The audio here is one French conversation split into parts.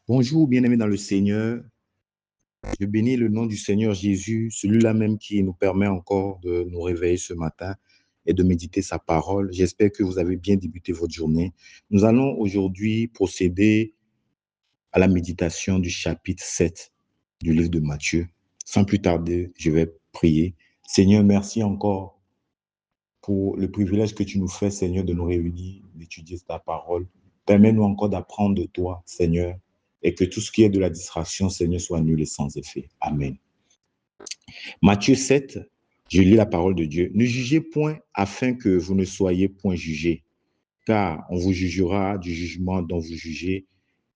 Bonjour, bien-aimés dans le Seigneur. Je bénis le nom du Seigneur Jésus, celui-là même qui nous permet encore de nous réveiller ce matin et de méditer sa parole. J'espère que vous avez bien débuté votre journée. Nous allons aujourd'hui procéder à la méditation du chapitre 7 du livre de Matthieu. Sans plus tarder, je vais prier. Seigneur, merci encore pour le privilège que tu nous fais, Seigneur, de nous réunir, d'étudier ta parole. Permets-nous encore d'apprendre de toi, Seigneur, et que tout ce qui est de la distraction, Seigneur, soit nul et sans effet. Amen. Matthieu 7, je lis la parole de Dieu. Ne jugez point afin que vous ne soyez point jugés, car on vous jugera du jugement dont vous jugez,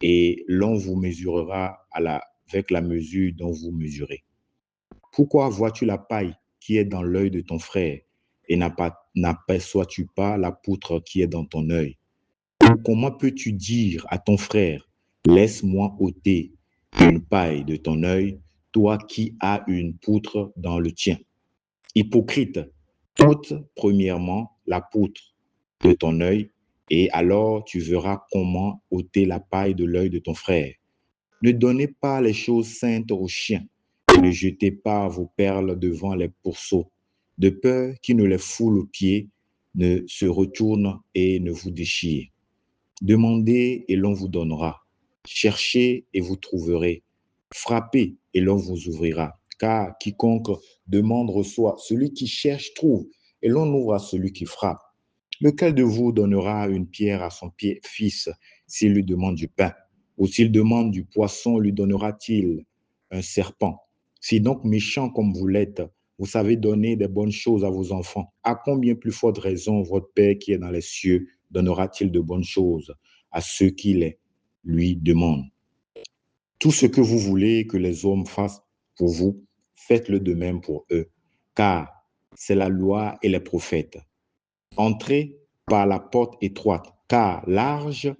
et l'on vous mesurera avec la mesure dont vous mesurez. Pourquoi vois-tu la paille qui est dans l'œil de ton frère et n'aperçois-tu pas la poutre qui est dans ton œil? Ou comment peux-tu dire à ton frère, laisse-moi ôter une paille de ton œil, toi qui as une poutre dans le tien? Hypocrite, ôte premièrement la poutre de ton œil, et alors tu verras comment ôter la paille de l'œil de ton frère. Ne donnez pas les choses saintes aux chiens, et ne jetez pas vos perles devant les pourceaux, de peur qu'ils ne les foulent aux pieds, ne se retournent et ne vous déchirent. Demandez et l'on vous donnera. Cherchez et vous trouverez. Frappez et l'on vous ouvrira. Car quiconque demande reçoit. Celui qui cherche trouve. Et l'on ouvre à celui qui frappe. Lequel de vous donnera une pierre à son fils s'il lui demande du pain? Ou s'il demande du poisson, lui donnera-t-il un serpent? Si donc méchant comme vous l'êtes, vous savez donner des bonnes choses à vos enfants, à combien plus forte raison votre Père qui est dans les cieux donnera-t-il de bonnes choses à ceux qui les lui demandent? Tout ce que vous voulez que les hommes fassent pour vous, faites-le de même pour eux, car c'est la loi et les prophètes. Entrez par la porte étroite, car large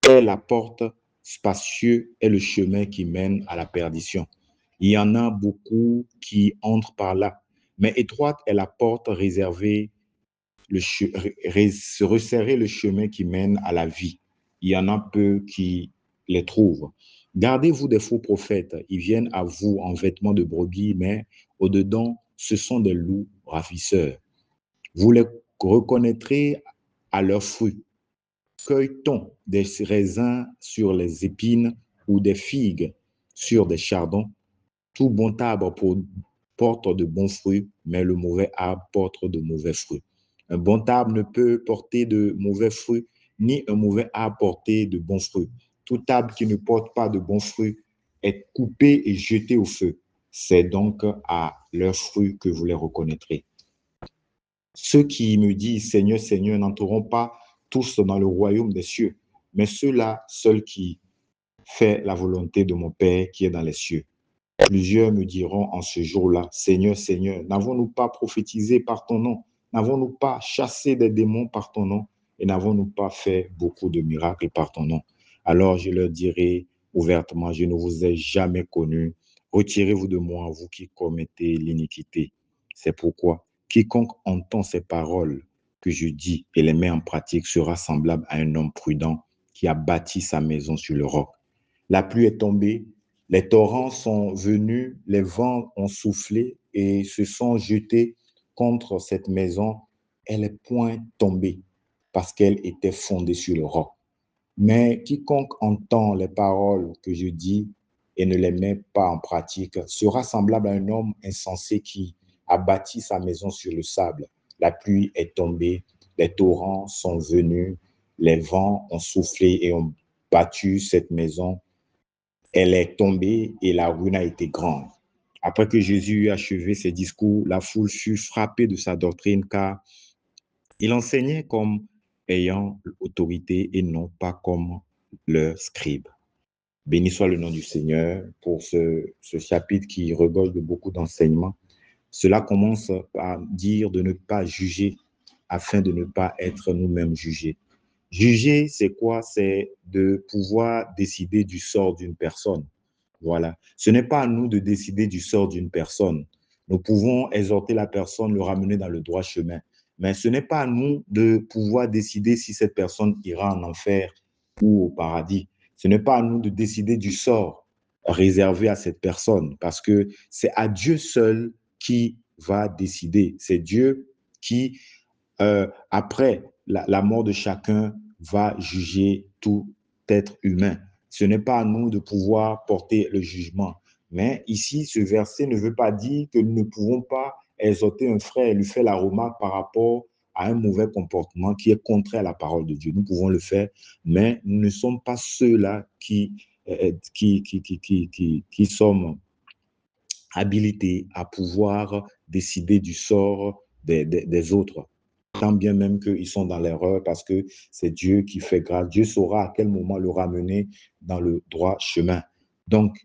est la porte, spacieux est le chemin qui mène à la perdition. Il y en a beaucoup qui entrent par là, mais étroite est la porte réservée, se resserrer le chemin qui mène à la vie. Il y en a peu qui les trouvent. Gardez-vous des faux prophètes. Ils viennent à vous en vêtements de brebis, mais au-dedans, ce sont des loups ravisseurs. Vous les reconnaîtrez à leurs fruits. Cueille-t-on des raisins sur les épines ou des figues sur des chardons? Tout bon arbre porte de bons fruits, mais le mauvais arbre porte de mauvais fruits. Un bon arbre ne peut porter de mauvais fruits, ni un mauvais arbre porter de bons fruits. Tout arbre qui ne porte pas de bons fruits est coupé et jeté au feu. C'est donc à leurs fruits que vous les reconnaîtrez. Ceux qui me disent Seigneur, Seigneur n'entreront pas tous dans le royaume des cieux, mais ceux-là seuls qui font la volonté de mon Père qui est dans les cieux. Plusieurs me diront en ce jour-là, Seigneur, Seigneur, n'avons-nous pas prophétisé par ton nom? N'avons-nous pas chassé des démons par ton nom? Et n'avons-nous pas fait beaucoup de miracles par ton nom? Alors je leur dirai ouvertement, je ne vous ai jamais connu. Retirez-vous de moi, vous qui commettez l'iniquité. C'est pourquoi quiconque entend ces paroles que je dis et les met en pratique sera semblable à un homme prudent qui a bâti sa maison sur le roc. La pluie est tombée, les torrents sont venus, les vents ont soufflé et se sont jetés contre cette maison. Elle est point tombée parce qu'elle était fondée sur le roc. Mais quiconque entend les paroles que je dis et ne les met pas en pratique sera semblable à un homme insensé qui a bâti sa maison sur le sable. La pluie est tombée, les torrents sont venus, les vents ont soufflé et ont battu cette maison. Elle est tombée et la ruine a été grande. Après que Jésus eut achevé ses discours, la foule fut frappée de sa doctrine car il enseignait comme ayant autorité et non pas comme leurs scribes. Béni soit le nom du Seigneur pour ce chapitre qui regorge de beaucoup d'enseignements. Cela commence par dire de ne pas juger afin de ne pas être nous-mêmes jugés. Juger, c'est quoi? C'est de pouvoir décider du sort d'une personne. Voilà. Ce n'est pas à nous de décider du sort d'une personne. Nous pouvons exhorter la personne, le ramener dans le droit chemin. Mais ce n'est pas à nous de pouvoir décider si cette personne ira en enfer ou au paradis. Ce n'est pas à nous de décider du sort réservé à cette personne, parce que c'est à Dieu seul qui va décider. C'est Dieu qui, après la mort de chacun, va juger tout être humain. Ce n'est pas à nous de pouvoir porter le jugement. Mais ici, ce verset ne veut pas dire que nous ne pouvons pas exhorter un frère et lui faire la remarque par rapport à un mauvais comportement qui est contraire à la parole de Dieu. Nous pouvons le faire, mais nous ne sommes pas ceux-là qui sommes habilités à pouvoir décider du sort des autres. Tant bien même qu'ils sont dans l'erreur, parce que c'est Dieu qui fait grâce. Dieu saura à quel moment le ramener dans le droit chemin. Donc,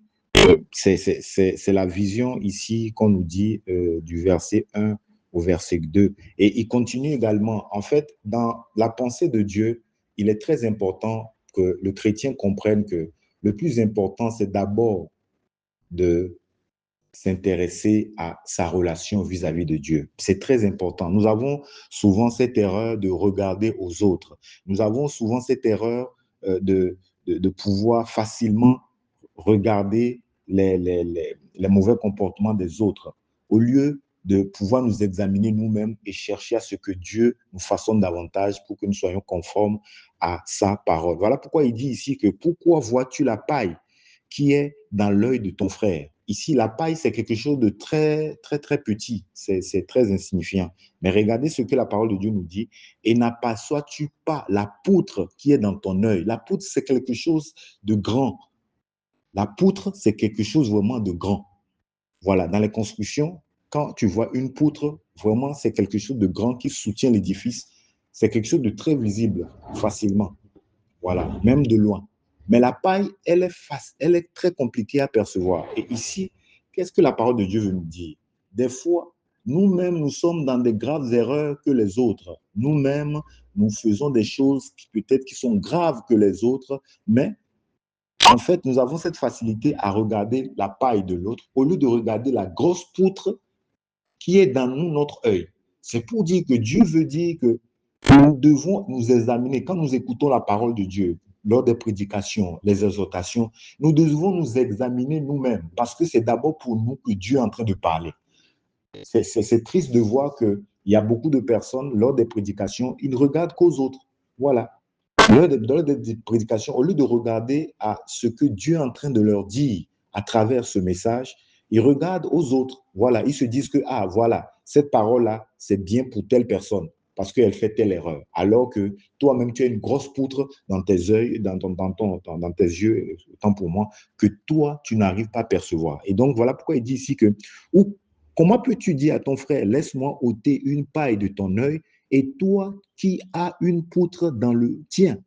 c'est la vision ici qu'on nous dit du verset 1 au verset 2. Et il continue également. En fait, dans la pensée de Dieu, il est très important que le chrétien comprenne que le plus important, c'est d'abord de s'intéresser à sa relation vis-à-vis de Dieu. C'est très important. Nous avons souvent cette erreur de regarder aux autres. Nous avons souvent cette erreur de pouvoir facilement regarder les mauvais comportements des autres, au lieu de pouvoir nous examiner nous-mêmes et chercher à ce que Dieu nous façonne davantage pour que nous soyons conformes à sa parole. Voilà pourquoi il dit ici que pourquoi vois-tu la paille qui est dans l'œil de ton frère? Ici, la paille, c'est quelque chose de très, très, très petit. C'est très insignifiant. Mais regardez ce que la parole de Dieu nous dit. Et n'aperçois-tu pas la poutre qui est dans ton œil? La poutre, c'est quelque chose de grand. La poutre, c'est quelque chose vraiment de grand. Voilà, dans les constructions, quand tu vois une poutre, vraiment, c'est quelque chose de grand qui soutient l'édifice. C'est quelque chose de très visible facilement. Voilà, même de loin. Mais la paille, elle est très compliquée à percevoir. Et ici, qu'est-ce que la parole de Dieu veut nous dire? Des fois, nous-mêmes, nous sommes dans des graves erreurs que les autres. Nous-mêmes, nous faisons des choses qui peut-être qui sont graves que les autres, mais en fait, nous avons cette facilité à regarder la paille de l'autre au lieu de regarder la grosse poutre qui est dans nous, notre œil. C'est pour dire que Dieu veut dire que nous devons nous examiner. Quand nous écoutons la parole de Dieu, lors des prédications, les exhortations, nous devons nous examiner nous-mêmes parce que c'est d'abord pour nous que Dieu est en train de parler. C'est triste de voir qu'il y a beaucoup de personnes, lors des prédications, ils ne regardent qu'aux autres. Voilà. Lors des prédications, au lieu de regarder à ce que Dieu est en train de leur dire à travers ce message, ils regardent aux autres. Voilà, ils se disent que, ah, voilà, cette parole-là, c'est bien pour telle personne parce qu'elle fait telle erreur. Alors que toi-même, tu as une grosse poutre dans tes yeux, dans tes yeux, autant pour moi, que toi, tu n'arrives pas à percevoir. Et donc, voilà pourquoi il dit ici que, ou, comment peux-tu dire à ton frère, laisse-moi ôter une paille de ton œil et toi qui as une poutre dans le tien?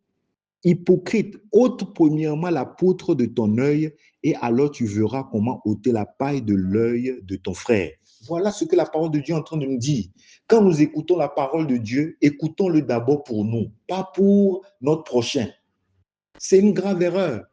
Hypocrite, ôte premièrement la poutre de ton œil et alors tu verras comment ôter la paille de l'œil de ton frère. Voilà ce que la parole de Dieu est en train de nous dire. Quand nous écoutons la parole de Dieu, écoutons-le d'abord pour nous, pas pour notre prochain. C'est une grave erreur.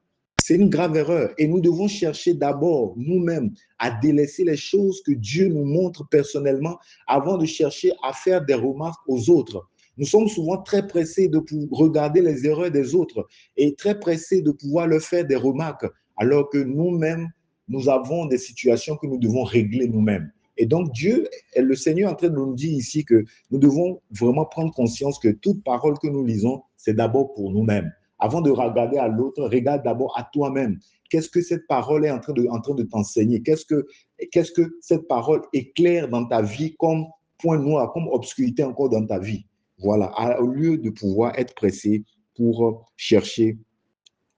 C'est une grave erreur. Et nous devons chercher d'abord nous-mêmes à délaisser les choses que Dieu nous montre personnellement avant de chercher à faire des remarques aux autres. Nous sommes souvent très pressés de regarder les erreurs des autres et très pressés de pouvoir leur faire des remarques, alors que nous-mêmes, nous avons des situations que nous devons régler nous-mêmes. Et donc, Dieu, le Seigneur est en train de nous dire ici que nous devons vraiment prendre conscience que toute parole que nous lisons, c'est d'abord pour nous-mêmes. Avant de regarder à l'autre, regarde d'abord à toi-même. Qu'est-ce que cette parole est en train de t'enseigner? Qu'est-ce que cette parole éclaire dans ta vie comme point noir, comme obscurité encore dans ta vie? Voilà, au lieu de pouvoir être pressé pour chercher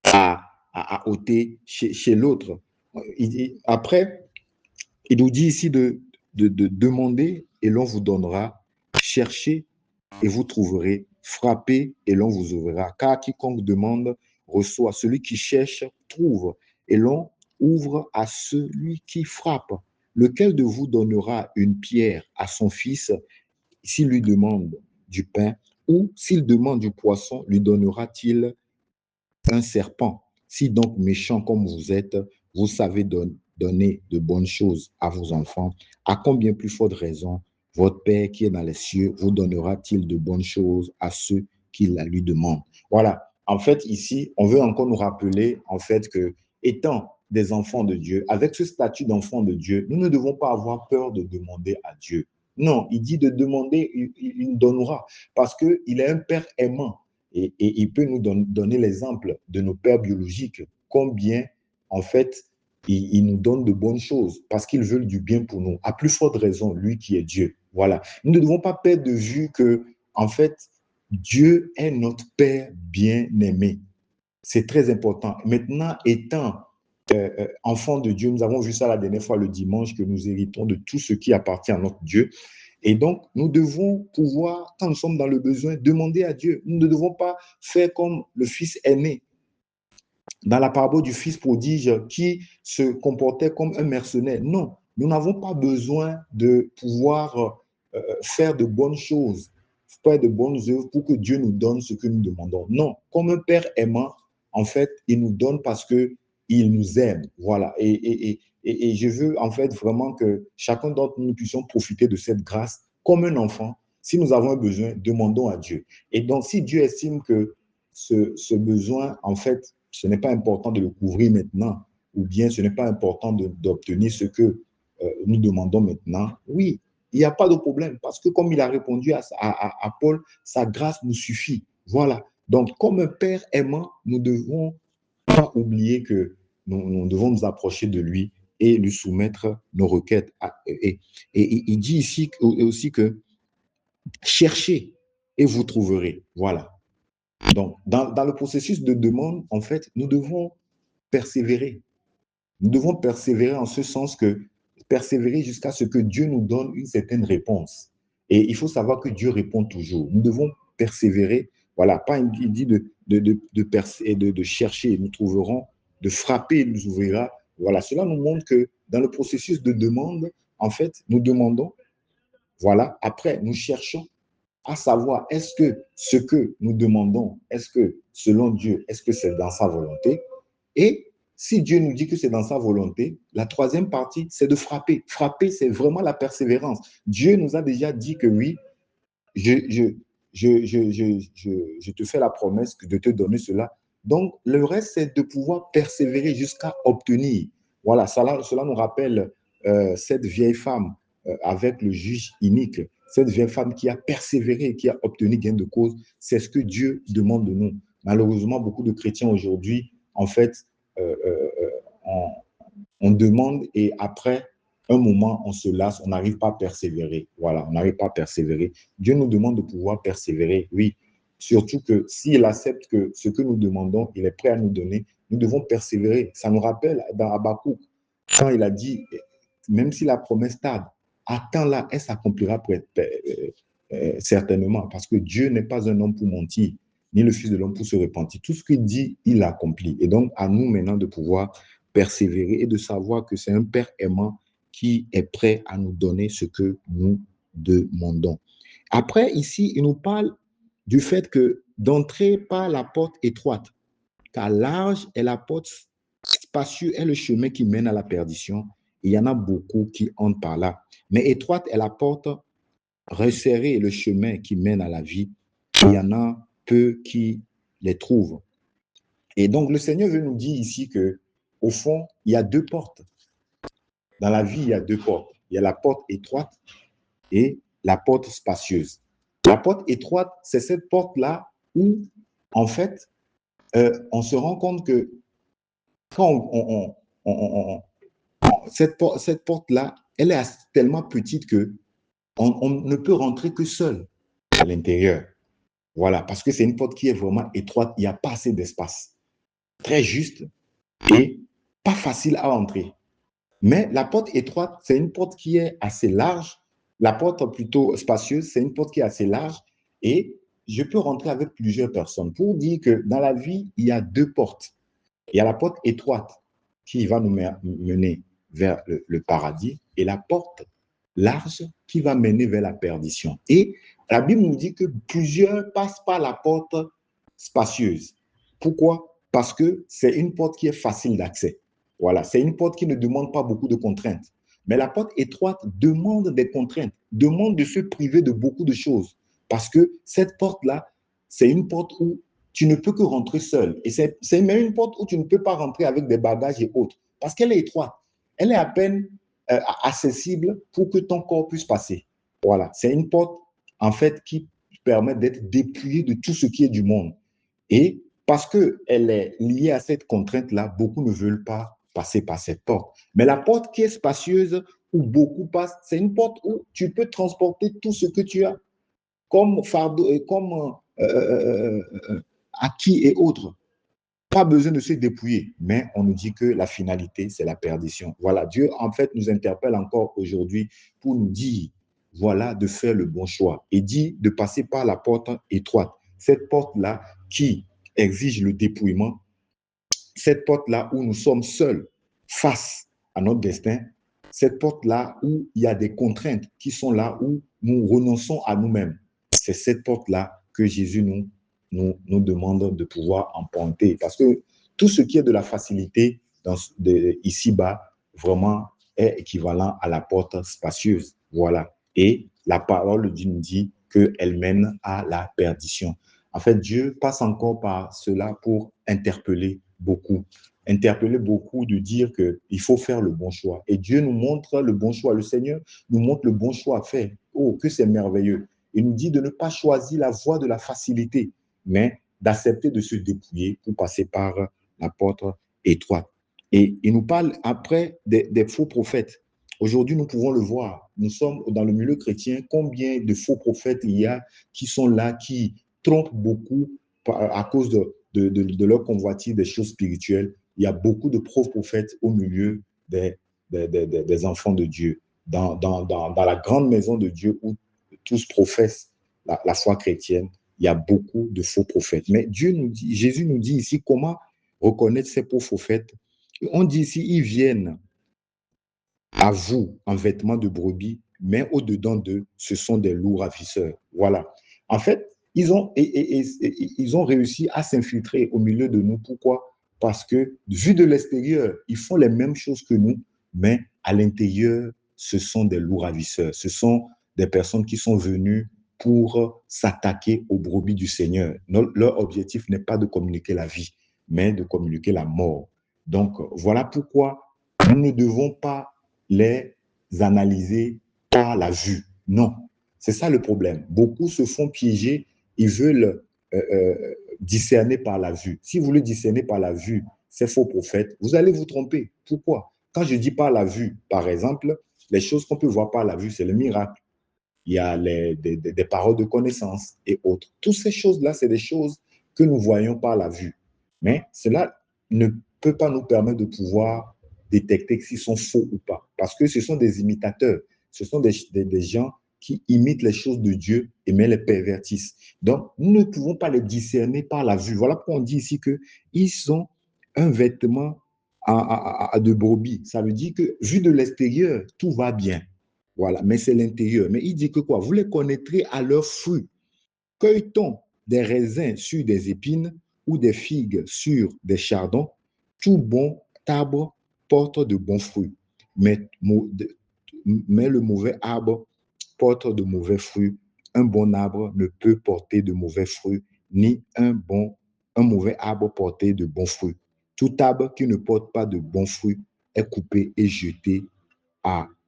à ôter chez l'autre. Après, il nous dit ici de demander et l'on vous donnera, chercher et vous trouverez, frappez et l'on vous ouvrira. Car quiconque demande reçoit, celui qui cherche trouve et l'on ouvre à celui qui frappe. Lequel de vous donnera une pierre à son fils s'il lui demande du pain, ou s'il demande du poisson, lui donnera-t-il un serpent? Si donc méchant comme vous êtes, vous savez donner de bonnes choses à vos enfants, à combien plus forte raison votre Père qui est dans les cieux vous donnera-t-il de bonnes choses à ceux qui la lui demandent? Voilà. en fait, ici, on veut encore nous rappeler, en fait, que étant des enfants de Dieu, avec ce statut d'enfant de Dieu, nous ne devons pas avoir peur de demander à Dieu. Non, il dit de demander, il nous donnera, parce qu'il est un Père aimant et il peut nous donner l'exemple de nos pères biologiques, combien, en fait, il nous donne de bonnes choses, parce qu'il veut du bien pour nous. À plus forte raison, lui qui est Dieu. Voilà. Nous ne devons pas perdre de vue que, en fait, Dieu est notre Père bien-aimé. C'est très important. Maintenant, étant enfant de Dieu, nous avons vu ça la dernière fois le dimanche, que nous héritons de tout ce qui appartient à notre Dieu. Et donc, nous devons pouvoir, quand nous sommes dans le besoin, demander à Dieu. Nous ne devons pas faire comme le fils aîné dans la parabole du fils prodige qui se comportait comme un mercenaire. Non, nous n'avons pas besoin de pouvoir faire de bonnes choses, faire de bonnes œuvres pour que Dieu nous donne ce que nous demandons. Non, comme un père aimant, en fait, il nous donne parce qu'il nous aime. Voilà. Et je veux en fait vraiment que chacun d'entre nous puissions profiter de cette grâce comme un enfant. Si nous avons un besoin, demandons à Dieu. Et donc, si Dieu estime que ce besoin, en fait, ce n'est pas important de le couvrir maintenant, ou bien ce n'est pas important d'obtenir ce que nous demandons maintenant, oui, il n'y a pas de problème, parce que comme il a répondu à Paul, sa grâce nous suffit. Voilà. Donc, comme un père aimant, nous ne devons pas oublier que nous devons nous approcher de lui et lui soumettre nos requêtes. Et il dit ici aussi que cherchez et vous trouverez. Voilà. Donc, dans le processus de demande, en fait, nous devons persévérer. Nous devons persévérer en ce sens que persévérer jusqu'à ce que Dieu nous donne une certaine réponse. Et il faut savoir que Dieu répond toujours. Nous devons persévérer. Voilà, pas il dit de chercher, nous trouverons, de frapper, il nous ouvrira. Voilà, cela nous montre que dans le processus de demande, en fait, nous demandons, voilà, après, nous cherchons à savoir est-ce que ce que nous demandons, est-ce que selon Dieu, est-ce que c'est dans sa volonté? Et si Dieu nous dit que c'est dans sa volonté, la troisième partie, c'est de frapper. Frapper, c'est vraiment la persévérance. Dieu nous a déjà dit que oui, je, je, je te fais la promesse de te donner cela. Donc, le reste, c'est de pouvoir persévérer jusqu'à obtenir. Voilà, cela nous rappelle cette vieille femme avec le juge inique, cette vieille femme qui a persévéré, qui a obtenu gain de cause. C'est ce que Dieu demande de nous. Malheureusement, beaucoup de chrétiens aujourd'hui, en fait, euh, euh, on, on demande et après un moment, on se lasse, on n'arrive pas à persévérer. Voilà, on n'arrive pas à persévérer. Dieu nous demande de pouvoir persévérer, oui. Surtout que s'il accepte que ce que nous demandons, il est prêt à nous donner, nous devons persévérer. Ça nous rappelle dans Habakkuk, quand il a dit, même si la promesse tarde, attends-la, elle s'accomplira certainement, parce que Dieu n'est pas un homme pour mentir, ni le Fils de l'homme pour se repentir. Tout ce qu'il dit, il accomplit. Et donc, à nous maintenant de pouvoir persévérer et de savoir que c'est un Père aimant qui est prêt à nous donner ce que nous demandons. Après, ici, il nous parle du fait que d'entrer par la porte étroite, car large est la porte, spacieux est le chemin qui mène à la perdition. Il y en a beaucoup qui entrent par là. Mais étroite est la porte, resserré est le chemin qui mène à la vie. Il y en a peu qui les trouvent. Et donc, le Seigneur veut nous dire ici que, au fond, il y a deux portes. Dans la vie, il y a deux portes. Il y a la porte étroite et la porte spacieuse. La porte étroite, c'est cette porte-là où, en fait, on se rend compte que quand cette porte-là, elle est tellement petite que on ne peut rentrer que seul à l'intérieur. Voilà, parce que c'est une porte qui est vraiment étroite, il n'y a pas assez d'espace. Très juste et pas facile à entrer. Mais la porte étroite, c'est une porte qui est assez large. La porte plutôt spacieuse, c'est une porte qui est assez large. Et je peux rentrer avec plusieurs personnes pour dire que dans la vie, il y a deux portes. Il y a la porte étroite qui va nous mener vers le paradis et la porte large qui va mener vers la perdition. Et la Bible nous dit que plusieurs passent par la porte spacieuse. Pourquoi? Parce que c'est une porte qui est facile d'accès. Voilà, c'est une porte qui ne demande pas beaucoup de contraintes. Mais la porte étroite demande des contraintes, demande de se priver de beaucoup de choses. Parce que cette porte-là, c'est une porte où tu ne peux que rentrer seul. Et c'est même une porte où tu ne peux pas rentrer avec des bagages et autres, parce qu'elle est étroite. Elle est à peine accessible pour que ton corps puisse passer. Voilà, c'est une porte, en fait, qui permet d'être dépouillé de tout ce qui est du monde. Et parce qu'elle est liée à cette contrainte-là, beaucoup ne veulent pas passer par cette porte. Mais la porte qui est spacieuse, où beaucoup passent, c'est une porte où tu peux transporter tout ce que tu as, comme fardeau, comme acquis et autres. Pas besoin de se dépouiller, mais on nous dit que la finalité, c'est la perdition. Voilà, Dieu, en fait, nous interpelle encore aujourd'hui pour nous dire, voilà, de faire le bon choix et dit de passer par la porte étroite. Cette porte-là qui exige le dépouillement, cette porte-là où nous sommes seuls face à notre destin, cette porte-là où il y a des contraintes qui sont là, où nous renonçons à nous-mêmes. C'est cette porte-là que Jésus nous demande de pouvoir emprunter. Parce que tout ce qui est de la facilité ici-bas, vraiment, est équivalent à la porte spacieuse. Voilà. Et la parole nous dit qu'elle mène à la perdition. En fait, Dieu passe encore par cela pour interpeller beaucoup de dire qu'il faut faire le bon choix. Et Dieu nous montre le bon choix. Le Seigneur nous montre le bon choix à faire. Oh, que c'est merveilleux. Il nous dit de ne pas choisir la voie de la facilité, mais d'accepter de se dépouiller pour passer par la porte étroite. Et il nous parle après des faux prophètes. Aujourd'hui, nous pouvons le voir. Nous sommes dans le milieu chrétien. Combien de faux prophètes il y a qui sont là, qui trompent beaucoup à cause de leur convoitise des choses spirituelles. Il y a beaucoup de faux prophètes au milieu des enfants de Dieu. Dans la grande maison de Dieu où tous professent la foi chrétienne, il y a beaucoup de faux prophètes. Mais Jésus nous dit ici comment reconnaître ces faux prophètes. On dit ici, ils viennent à vous en vêtements de brebis, mais au-dedans d'eux, ce sont des loups ravisseurs. Voilà. En fait, ils ont réussi à s'infiltrer au milieu de nous. Pourquoi? Parce que, vu de l'extérieur, ils font les mêmes choses que nous, mais à l'intérieur, ce sont des loups ravisseurs. Ce sont des personnes qui sont venues pour s'attaquer aux brebis du Seigneur. Leur objectif n'est pas de communiquer la vie, mais de communiquer la mort. Donc, voilà pourquoi nous ne devons pas les analyser par la vue. Non, c'est ça le problème. Beaucoup se font piéger, ils veulent discerner par la vue. Si vous le discernez par la vue, ces faux prophètes, vous allez vous tromper. Pourquoi? Quand je dis par la vue, par exemple, les choses qu'on peut voir par la vue, c'est le miracle. Il y a des paroles de connaissance et autres. Toutes ces choses-là, c'est des choses que nous voyons par la vue. Mais cela ne peut pas nous permettre de pouvoir détecter s'ils sont faux ou pas. Parce que ce sont des imitateurs. Ce sont des gens qui imitent les choses de Dieu et mais les pervertissent. Donc, nous ne pouvons pas les discerner par la vue. Voilà pourquoi on dit ici qu'ils sont un vêtement de brebis. Ça veut dire que, vu de l'extérieur, tout va bien. Voilà, mais c'est l'intérieur. Mais il dit que quoi? Vous les connaîtrez à leurs fruits. Cueille-t-on des raisins sur des épines ou des figues sur des chardons? Tout bon arbre porte de bons fruits, mais le mauvais arbre porte de mauvais fruits. Un bon arbre ne peut porter de mauvais fruits, ni un mauvais arbre porter de bons fruits. Tout arbre qui ne porte pas de bons fruits est coupé et jeté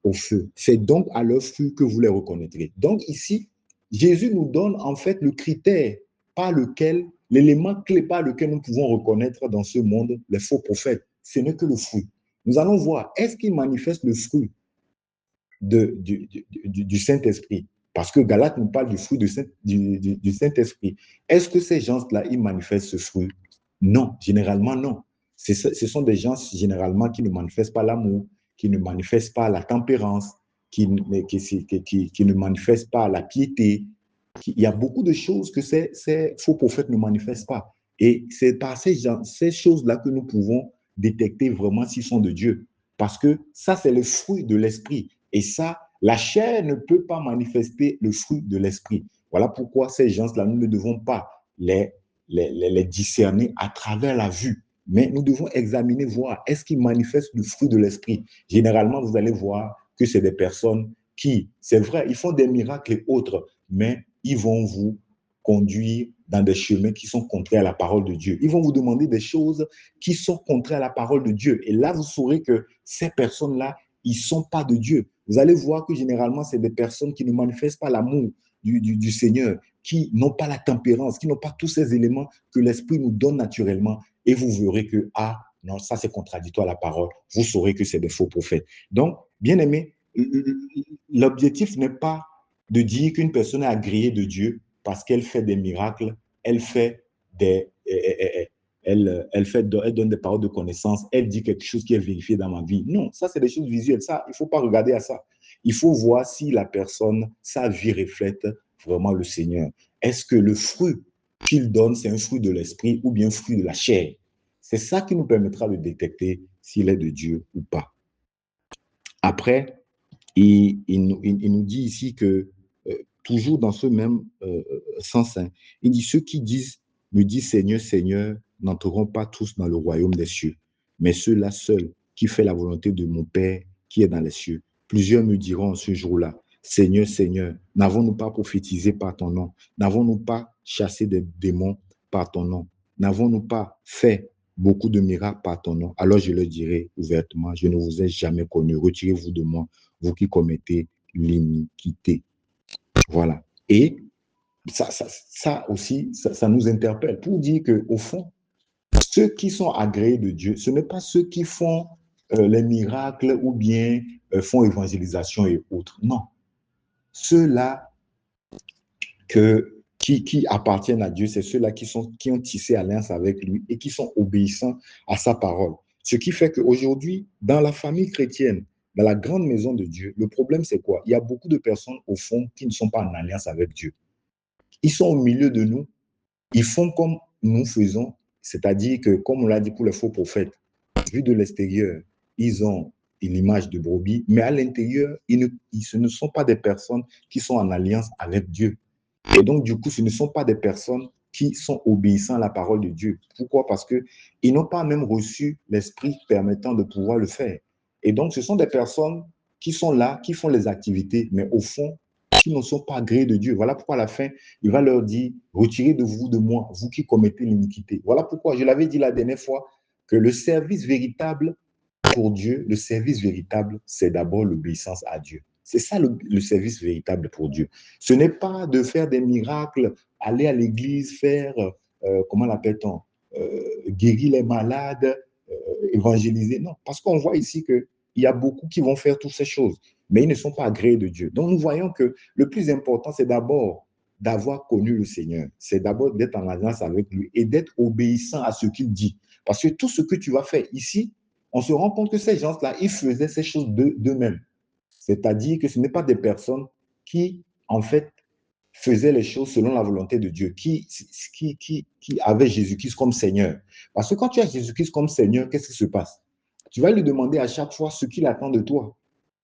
au feu. C'est donc à leurs fruits que vous les reconnaîtrez. Donc ici, Jésus nous donne en fait le critère par lequel, l'élément clé par lequel nous pouvons reconnaître dans ce monde les faux prophètes. Ce n'est que le fruit. Nous allons voir, est-ce qu'ils manifestent le fruit du Saint-Esprit? Parce que Galate nous parle du fruit du Saint-Esprit. Est-ce que ces gens-là, ils manifestent ce fruit? Non, généralement non. Ce sont des gens généralement qui ne manifestent pas l'amour, qui ne manifestent pas la tempérance, qui ne manifestent pas la piété. Il y a beaucoup de choses que ces faux prophètes ne manifestent pas. Et c'est par ces choses-là que nous pouvons détecter vraiment s'ils sont de Dieu. Parce que ça, c'est le fruit de l'esprit. Et ça, la chair ne peut pas manifester le fruit de l'esprit. Voilà pourquoi ces gens-là, nous ne devons pas les discerner à travers la vue. Mais nous devons examiner, voir, est-ce qu'ils manifestent le fruit de l'esprit? Généralement, vous allez voir que c'est des personnes qui, c'est vrai, ils font des miracles et autres, mais ils vont vous conduire dans des chemins qui sont contraires à la parole de Dieu. Ils vont vous demander des choses qui sont contraires à la parole de Dieu. Et là, vous saurez que ces personnes-là, ils ne sont pas de Dieu. Vous allez voir que généralement, c'est des personnes qui ne manifestent pas l'amour du Seigneur, qui n'ont pas la tempérance, qui n'ont pas tous ces éléments que l'Esprit nous donne naturellement. Et vous verrez que, ah, non, ça c'est contradictoire à la parole. Vous saurez que c'est des faux prophètes. Donc, bien aimé, l'objectif n'est pas de dire qu'une personne est agréée de Dieu parce qu'elle fait des miracles, elle fait des, elle donne des paroles de connaissance, elle dit quelque chose qui est vérifié dans ma vie. Non, ça c'est des choses visuelles. Ça, il ne faut pas regarder à ça. Il faut voir si la personne, sa vie reflète vraiment le Seigneur. Est-ce que le fruit qu'il donne, c'est un fruit de l'esprit ou bien un fruit de la chair? C'est ça qui nous permettra de détecter s'il est de Dieu ou pas. Après, il nous dit ici que, toujours dans ce même sens, hein, il dit, ceux qui me disent Seigneur, Seigneur, n'entreront pas tous dans le royaume des cieux, mais ceux-là seuls qui font la volonté de mon Père qui est dans les cieux. Plusieurs me diront ce jour-là, Seigneur, Seigneur, n'avons-nous pas prophétisé par ton nom? N'avons-nous pas chassé des démons par ton nom? N'avons-nous pas fait beaucoup de miracles par ton nom? Alors je leur dirai ouvertement, je ne vous ai jamais connu, retirez-vous de moi, vous qui commettez l'iniquité. Voilà. Et ça aussi, ça nous interpelle pour dire qu'au fond, ceux qui sont agréés de Dieu, ce n'est pas ceux qui font les miracles ou bien font évangélisation et autres. Non. Ceux-là qui appartiennent à Dieu, c'est ceux-là qui ont tissé alliance avec lui et qui sont obéissants à sa parole. Ce qui fait qu'aujourd'hui, dans la famille chrétienne, dans la grande maison de Dieu, le problème, c'est quoi? Il y a beaucoup de personnes, au fond, qui ne sont pas en alliance avec Dieu. Ils sont au milieu de nous, ils font comme nous faisons, c'est-à-dire que, comme on l'a dit pour les faux prophètes, vu de l'extérieur, ils ont l'image de brebis, mais à l'intérieur, ce ne sont pas des personnes qui sont en alliance avec Dieu. Et donc, du coup, ce ne sont pas des personnes qui sont obéissants à la parole de Dieu. Pourquoi? Parce qu'ils n'ont pas même reçu l'esprit permettant de pouvoir le faire. Et donc, ce sont des personnes qui sont là, qui font les activités, mais au fond, qui ne sont pas agréés de Dieu. Voilà pourquoi à la fin, il va leur dire, retirez de vous de moi, vous qui commettez l'iniquité. Voilà pourquoi, je l'avais dit la dernière fois, que le service véritable pour Dieu, le service véritable, c'est d'abord l'obéissance à Dieu. C'est ça le service véritable pour Dieu. Ce n'est pas de faire des miracles, aller à l'église, faire, comment l'appelle-t-on, guérir les malades, évangéliser. Non, parce qu'on voit ici qu'il y a beaucoup qui vont faire toutes ces choses, mais ils ne sont pas agréés de Dieu. Donc nous voyons que le plus important, c'est d'abord d'avoir connu le Seigneur. C'est d'abord d'être en alliance avec lui et d'être obéissant à ce qu'il dit. Parce que tout ce que tu vas faire ici, on se rend compte que ces gens-là, ils faisaient ces choses d'eux-mêmes. C'est-à-dire que ce n'est pas des personnes qui, en fait, faisaient les choses selon la volonté de Dieu, qui avaient Jésus-Christ comme Seigneur. Parce que quand tu as Jésus-Christ comme Seigneur, qu'est-ce qui se passe? Tu vas lui demander à chaque fois ce qu'il attend de toi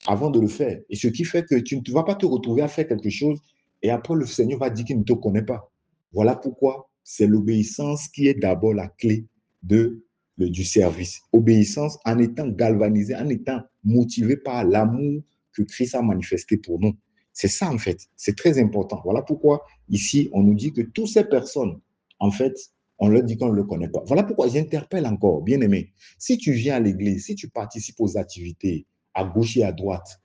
avant de le faire. Et ce qui fait que tu ne vas pas te retrouver à faire quelque chose et après le Seigneur va dire qu'il ne te connaît pas. Voilà pourquoi c'est l'obéissance qui est d'abord la clé du service. Obéissance en étant galvanisé, en étant motivé par l'amour que Christ a manifesté pour nous. C'est ça, en fait. C'est très important. Voilà pourquoi, ici, on nous dit que toutes ces personnes, en fait, on leur dit qu'on ne le connaît pas. Voilà pourquoi j'interpelle encore, bien aimé. Si tu viens à l'église, si tu participes aux activités à gauche et à droite,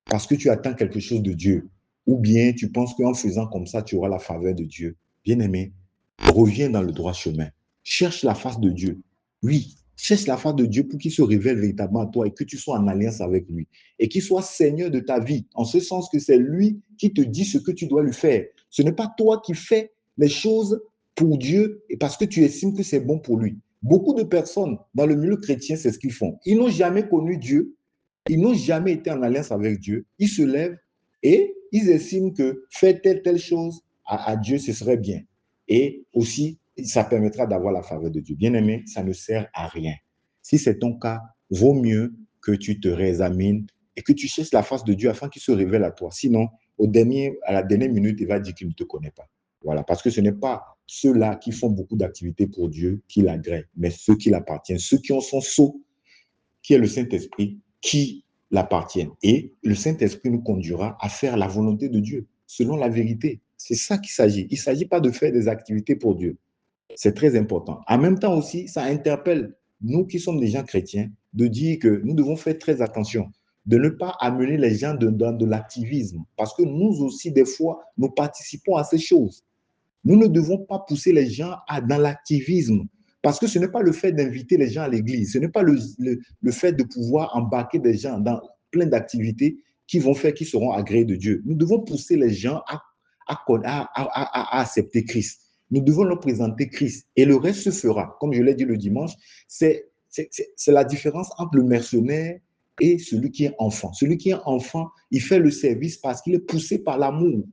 parce que tu attends quelque chose de Dieu, ou bien tu penses qu'en faisant comme ça, tu auras la faveur de Dieu, bien aimé, reviens dans le droit chemin. Cherche la face de Dieu. Oui, cherche la face de Dieu pour qu'il se révèle véritablement à toi et que tu sois en alliance avec lui. Et qu'il soit Seigneur de ta vie, en ce sens que c'est lui qui te dit ce que tu dois lui faire. Ce n'est pas toi qui fais les choses pour Dieu et parce que tu estimes que c'est bon pour lui. Beaucoup de personnes dans le milieu chrétien, c'est ce qu'ils font. Ils n'ont jamais connu Dieu, ils n'ont jamais été en alliance avec Dieu. Ils se lèvent et ils estiment que faire telle chose à Dieu, ce serait bien. Et aussi, ça permettra d'avoir la faveur de Dieu. Bien aimé, ça ne sert à rien. Si c'est ton cas, vaut mieux que tu te réexamines et que tu cherches la face de Dieu afin qu'il se révèle à toi. Sinon, à la dernière minute, il va dire qu'il ne te connaît pas. Voilà, parce que ce n'est pas ceux-là qui font beaucoup d'activités pour Dieu qui l'agréent, mais ceux qui l'appartiennent, ceux qui ont son sceau, qui est le Saint-Esprit, qui l'appartiennent. Et le Saint-Esprit nous conduira à faire la volonté de Dieu, selon la vérité. C'est ça qu'il s'agit. Il ne s'agit pas de faire des activités pour Dieu. C'est très important. En même temps aussi, ça interpelle nous qui sommes des gens chrétiens de dire que nous devons faire très attention de ne pas amener les gens dans de l'activisme parce que nous aussi, des fois, nous participons à ces choses. Nous ne devons pas pousser les gens dans l'activisme parce que ce n'est pas le fait d'inviter les gens à l'église, ce n'est pas le fait de pouvoir embarquer des gens dans plein d'activités qui vont faire qu'ils seront agréés de Dieu. Nous devons pousser les gens à accepter Christ. Nous devons leur présenter Christ et le reste se fera. Comme je l'ai dit le dimanche, c'est la différence entre le mercenaire et celui qui est enfant. Celui qui est enfant, il fait le service parce qu'il est poussé par l'amour.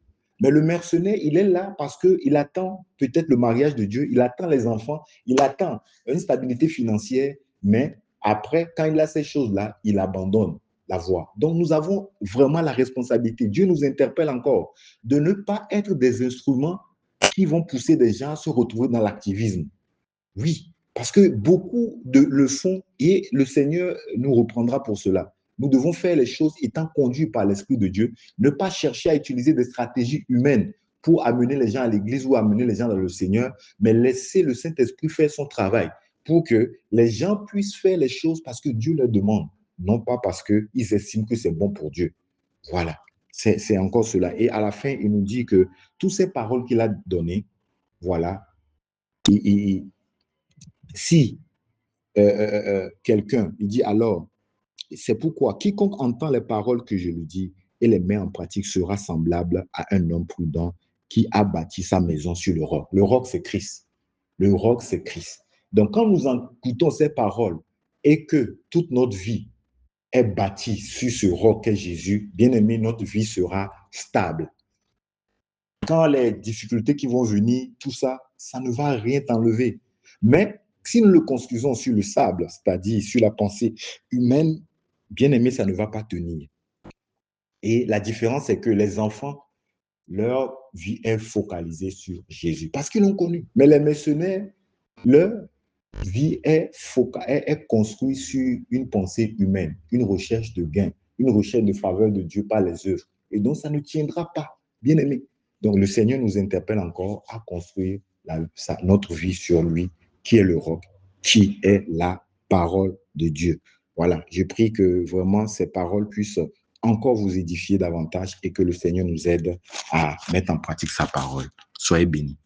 Mais le mercenaire, il est là parce qu'il attend peut-être le mariage de Dieu, il attend les enfants, il attend une stabilité financière, mais après, quand il a ces choses-là, il abandonne la voie. Donc, nous avons vraiment la responsabilité. Dieu nous interpelle encore de ne pas être des instruments qui vont pousser des gens à se retrouver dans l'activisme. Oui, parce que beaucoup le font et le Seigneur nous reprendra pour cela. Nous devons faire les choses étant conduits par l'Esprit de Dieu, ne pas chercher à utiliser des stratégies humaines pour amener les gens à l'église ou amener les gens dans le Seigneur, mais laisser le Saint-Esprit faire son travail pour que les gens puissent faire les choses parce que Dieu leur demande, non pas parce qu'ils estiment que c'est bon pour Dieu. Voilà, c'est encore cela. Et à la fin, il nous dit que toutes ces paroles qu'il a données, voilà, si quelqu'un, il dit alors, c'est pourquoi quiconque entend les paroles que je lui dis et les met en pratique sera semblable à un homme prudent qui a bâti sa maison sur le roc. Le roc, c'est Christ. Le roc, c'est Christ. Donc, quand nous écoutons ces paroles et que toute notre vie est bâtie sur ce roc qu'est Jésus, bien aimé, notre vie sera stable. Quand les difficultés qui vont venir, tout ça, ça ne va rien t'enlever. Mais si nous le construisons sur le sable, c'est-à-dire sur la pensée humaine, bien aimé, ça ne va pas tenir. Et la différence, c'est que les enfants, leur vie est focalisée sur Jésus parce qu'ils l'ont connu. Mais les mercenaires, leur vie est construite sur une pensée humaine, une recherche de gain, une recherche de faveur de Dieu par les œuvres. Et donc, ça ne tiendra pas, bien aimé. Donc, le Seigneur nous interpelle encore à construire notre vie sur lui, qui est le roc, qui est la parole de Dieu. Voilà, je prie que vraiment ces paroles puissent encore vous édifier davantage et que le Seigneur nous aide à mettre en pratique sa parole. Soyez bénis.